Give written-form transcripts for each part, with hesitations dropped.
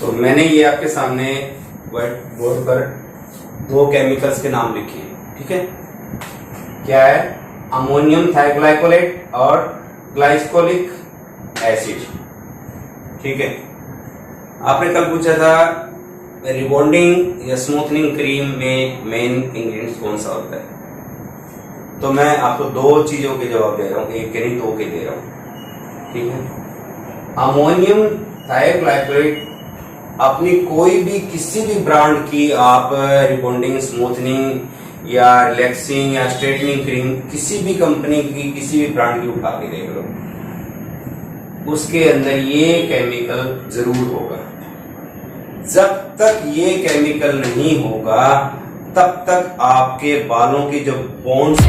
तो मैंने ये आपके सामने व्हाइट बोर्ड पर दो केमिकल्स के नाम लिखे हैं, ठीक है। क्या है? अमोनियम थायोग्लाइकोलेट और ग्लाइकोलिक एसिड, ठीक है। आपने कल पूछा था रिबॉन्डिंग या स्मूथनिंग क्रीम में मेन इंग्रेडिएंट्स कौन सा होता है, तो मैं आपको दो चीजों के जवाब दे रहा हूँ, एक के नहीं दो के दे रहा हूँ, ठीक है। अमोनियम थायोग्लाइकोलेट अपनी कोई भी किसी भी ब्रांड की आप रिबॉन्डिंग, स्मूथनिंग या रिलैक्सिंग या स्ट्रेटनिंग क्रीम किसी भी कंपनी की किसी भी ब्रांड की उठा के देख लो, उसके अंदर ये केमिकल जरूर होगा। जब तक ये केमिकल नहीं होगा तब तक आपके बालों की जो बॉन्ड्स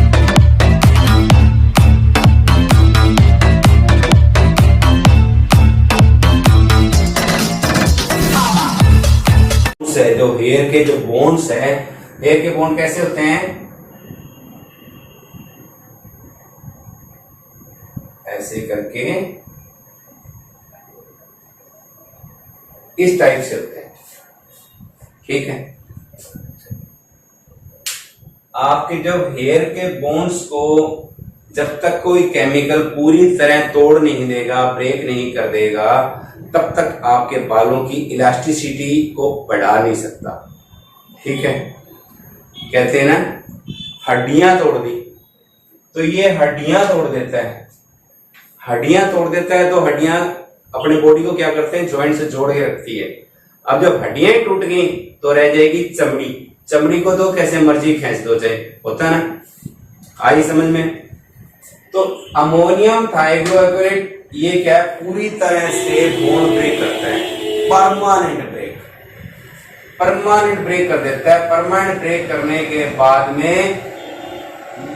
है, जो हेयर के जो बोन्स है, हेयर के बोन कैसे होते हैं? ऐसे करके इस टाइप से होते हैं, ठीक है। आपके जब हेयर के बोन्स को जब तक कोई केमिकल पूरी तरह तोड़ नहीं देगा, ब्रेक नहीं कर देगा, तब तक आपके बालों की इलास्टिसिटी को बढ़ा नहीं सकता, ठीक है। कहते हैं ना, हड्डियां तोड़ दी, तो ये हड्डियां तोड़ देता है। हड्डियां तोड़ देता है तो हड्डियां अपने बॉडी को क्या करते हैं? जॉइंट से जोड़ के रखती है। अब जब हड्डियां ही टूट गई तो रह जाएगी चमड़ी। चमड़ी को तो कैसे मर्जी खींच दो, चाहे होता ना। आई समझ में? तो अमोनियम थायोग्लाइकोलेट ये क्या है? पूरी तरह से बोन ब्रेक करता है, परमानेंट ब्रेक, परमानेंट ब्रेक कर देता है। परमानेंट ब्रेक करने के बाद में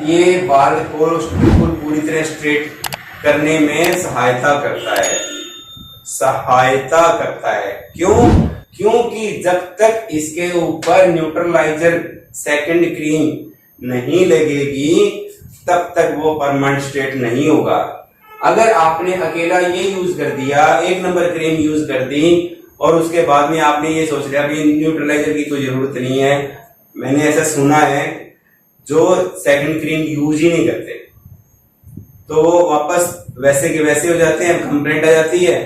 ये बाल को बिल्कुल पूरी तरह स्ट्रेट करने में सहायता करता है, सहायता करता है। क्यों? क्योंकि जब तक इसके ऊपर न्यूट्रलाइजर सेकंड क्रीम नहीं लगेगी तब तक वो परमानेंट स्ट्रेट नहीं होगा। अगर आपने अकेला ये यूज कर दिया, एक नंबर क्रीम यूज कर दी और उसके बाद में आपने ये सोच लिया कि न्यूट्रलाइजर की कोई जरूरत नहीं है, मैंने ऐसा सुना है जो सेकंड क्रीम यूज ही नहीं करते तो वो वापस वैसे के वैसे हो जाते हैं, कंप्लेंट आ जाती है।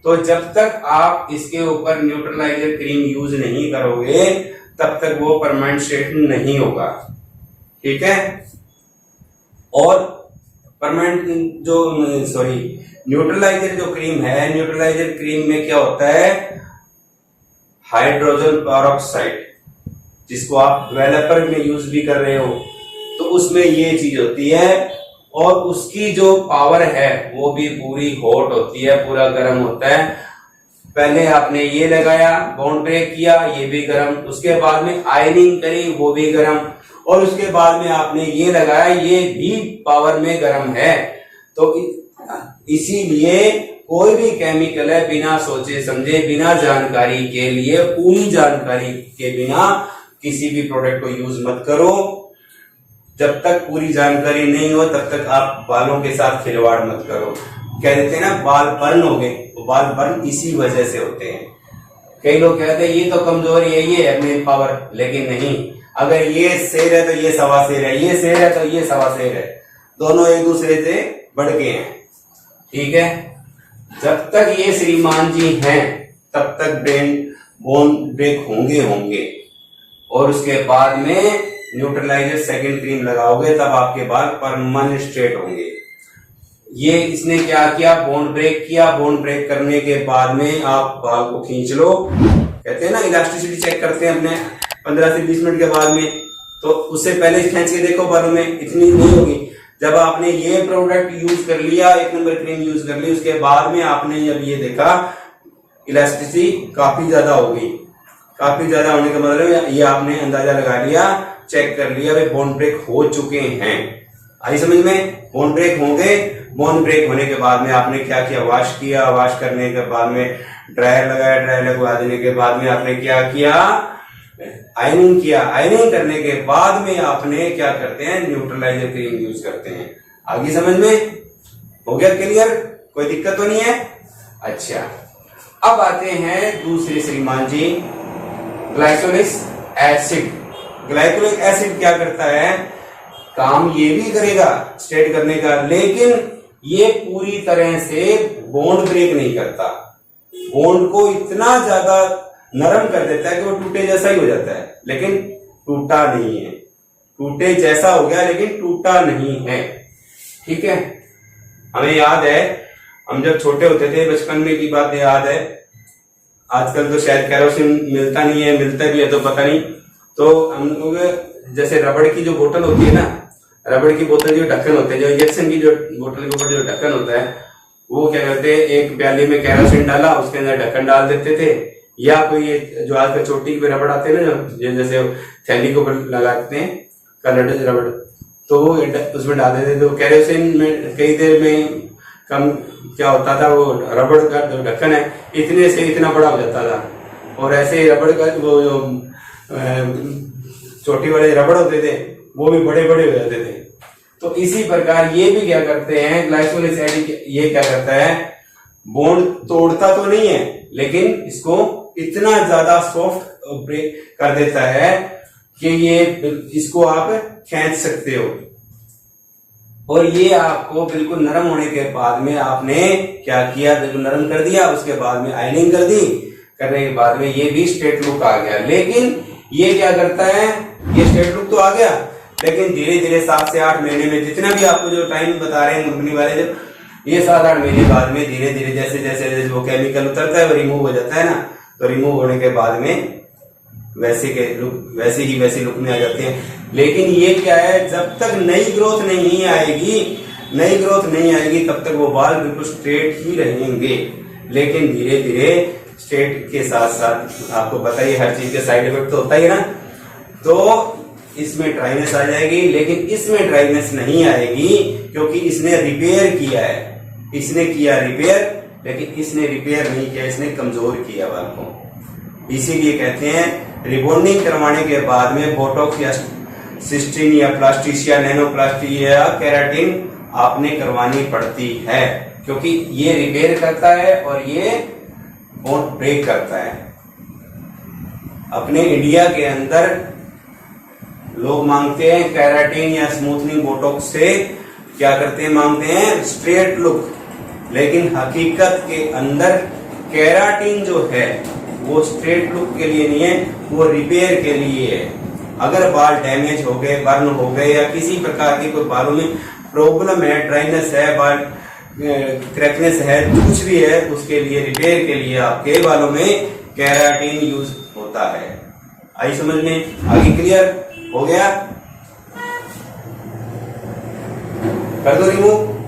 तो जब तक आप इसके ऊपर न्यूट्रलाइजर क्रीम यूज नहीं करोगे तब तक वो परमानेंट स्ट्रेट नहीं होगा, ठीक है। और परमानेंट जो न्यूट्रलाइजर जो क्रीम है, न्यूट्रलाइजर क्रीम में क्या होता है? हाइड्रोजन पेरोक्साइड, जिसको आप डेवलपर में यूज भी कर रहे हो, तो उसमें ये चीज होती है। और उसकी जो पावर है वो भी पूरी हॉट होती है, पूरा गर्म होता है। पहले आपने ये लगाया, बॉन्ड ब्रेक किया, ये भी गर्म, उसके बाद में आयनिंग करी, वो भी गर्म, और उसके बाद में आपने ये लगाया, ये भी पावर में गर्म है। तो इसीलिए कोई भी केमिकल है, बिना सोचे समझे, बिना जानकारी के लिए, पूरी जानकारी के बिना किसी भी प्रोडक्ट को यूज मत करो। जब तक पूरी जानकारी नहीं हो तब तक आप बालों के साथ खिलवाड़ मत करो। कह देते हैं ना बाल बर्न हो गए, तो बाल बर्न इसी वजह से होते हैं। कई लोग कहते हैं ये तो कमजोरी है, ये है मेन पावर, लेकिन नहीं। अगर ये शेर है तो ये सवा शेर है, ये शेर है तो ये सवा शेर है, दोनों एक दूसरे से बढ़ के हैं, ठीक है। जब तक ये श्रीमान जी हैं तब तक बोन ब्रेक होंगे और उसके बाद में न्यूट्रलाइजर सेकंड क्रीम लगाओगे तब आपके बाल परमानेंट स्ट्रेट होंगे। ये इसने क्या किया? बॉन्ड ब्रेक किया। बॉन्ड ब्रेक करने के बाद में आप बाल को खींच लो। कहते हैं ना इलास्टिसिटी चेक करते हैं अपने 15 से 20 मिनट के बाद में, तो उससे पहले खींच के देखो बालों में, इतनी नहीं होगी। जब आपने ये प्रोडक्ट यूज कर लिया, एक नंबर क्रीम यूज कर ली, उसके बाद में आपने जब ये देखा इलास्टिसिटी काफी ज्यादा होगी। काफी ज्यादा होने का मतलब ये आपने अंदाजा लगा लिया, चेक कर लिया भाई बॉन्ड ब्रेक हो चुके हैं। आई समझ में? बॉन्ड ब्रेक होंगे। बॉन्ड ब्रेक होने के बाद में आपने क्या किया? वॉश किया। वॉश करने के बाद में ड्रायर लगाया। ड्रायर लगवा देने के बाद में आपने क्या किया? आयनिंग किया। आयनिंग करने के बाद में आपने क्या करते हैं? न्यूट्रलाइजर क्रीम यूज करते हैं। आगे समझ में? हो गया क्लियर? कोई दिक्कत तो नहीं है? अच्छा, अब आते हैं दूसरे श्रीमान जी, ग्लाइकोलिक एसिड। ग्लाइकोलिक एसिड क्या करता है, काम ये भी करेगा स्ट्रेट करने का, लेकिन ये पूरी तरह से बॉन्ड ब्रेक नहीं करता। बॉन्ड को इतना ज्यादा नरम कर देता है कि वो टूटे जैसा ही हो जाता है, लेकिन टूटा नहीं है। टूटे जैसा हो गया लेकिन टूटा नहीं है। ठीक है, हमें याद है हम जब छोटे होते थे, बचपन में की बात याद है, आजकल तो शायद कैरोसिन मिलता नहीं है, मिलता भी है तो पता नहीं। तो हम लोग जैसे रबड़ की जो बोतल होती है ना, रबड़ की बोतल जो ढक्कन होते हैं, जो इंजेक्शन की जो बोतल के ऊपर जो ढक्कन होता है, वो क्या करते हैं, एक प्याली में कैरोसिन डाला, उसके अंदर ढक्कन डाल देते थे, या कोई जो आजकल चोटी पे रबड़ आते हैं ना, जो जैसे थैली के ऊपर लगाते हैं कलर्ड रबड़, तो वो उसमें डाल देते थे। तो कैरोसिन में कई देर में कम क्या होता था, वो रबड़ का जो ढक्कन है इतने से इतना बड़ा हो जाता था, और ऐसे रबड़ का वो जो छोटी वाले रबड़ होते थे वो भी बड़े बड़े हो जाते थे। तो इसी प्रकार ये भी क्या करते हैं, ग्लाइकोलिक एसिड ये क्या करता है, बॉन्ड तोड़ता तो नहीं है लेकिन इसको इतना ज्यादा सॉफ्ट ब्रेक कर देता है कि ये इसको आप खींच सकते हो। और ये आपको बिल्कुल नरम होने के बाद में आपने क्या किया, बिल्कुल नरम कर दिया, उसके बाद में आयनिंग कर दी, करने के बाद में ये भी स्ट्रेट लुक आ गया। लेकिन ये क्या करता है, ये स्ट्रेट लुक तो आ गया, लेकिन धीरे धीरे 7 से 8 महीने में, जितना भी आपको जो टाइम बता रहे हैं कंपनी वाले, जब ये 7-8 महीने बाद में धीरे धीरे जैसे जैसे वो केमिकल उतरता है वो रिमूव हो जाता है ना, तो रिमूव होने के बाद में वैसे ही वैसी लुक में आ जाते हैं। लेकिन ये क्या है, जब तक नई ग्रोथ नहीं आएगी तब तक वो बाल बिल्कुल स्ट्रेट ही रहेंगे। लेकिन धीरे धीरे स्ट्रेट के साथ साथ आपको पता ही हर चीज के साइड इफेक्ट तो होता ही है ना, तो इसमें ड्राइनेस आ जाएगी। लेकिन इसमें ड्राइनेस नहीं आएगी क्योंकि इसने रिपेयर किया है, इसने किया रिपेयर, लेकिन इसने रिपेयर नहीं किया, इसने कमजोर किया बाल को। इसीलिए कहते हैं रिबॉन्डिंग करवाने के बाद में बोटॉक्स या सिस्टीन या प्लास्टिक या नैनोप्लास्टिक या केराटिन आपने करवानी पड़ती है, क्योंकि ये रिपेयर करता है और ये बॉन्ड ब्रेक करता है। अपने इंडिया के अंदर लोग मांगते हैं केराटिन या स्मूथनिंग बोटॉक्स से क्या करते हैं, मांगते हैं स्ट्रेट लुक, लेकिन हकीकत के अंदर केराटिन जो है वो स्ट्रेट लुक के लिए नहीं है, वो रिपेयर के लिए है। अगर बाल डैमेज हो गए, बर्न हो गए, या किसी प्रकार की कोई बालों में प्रॉब्लम है, ड्राइनेस है, बाल क्रैकनेस है, कुछ भी है, उसके लिए रिपेयर के लिए आपके बालों में केराटिन यूज होता है। आई समझ में, आगे क्लियर हो गया, कर दो रिमूव।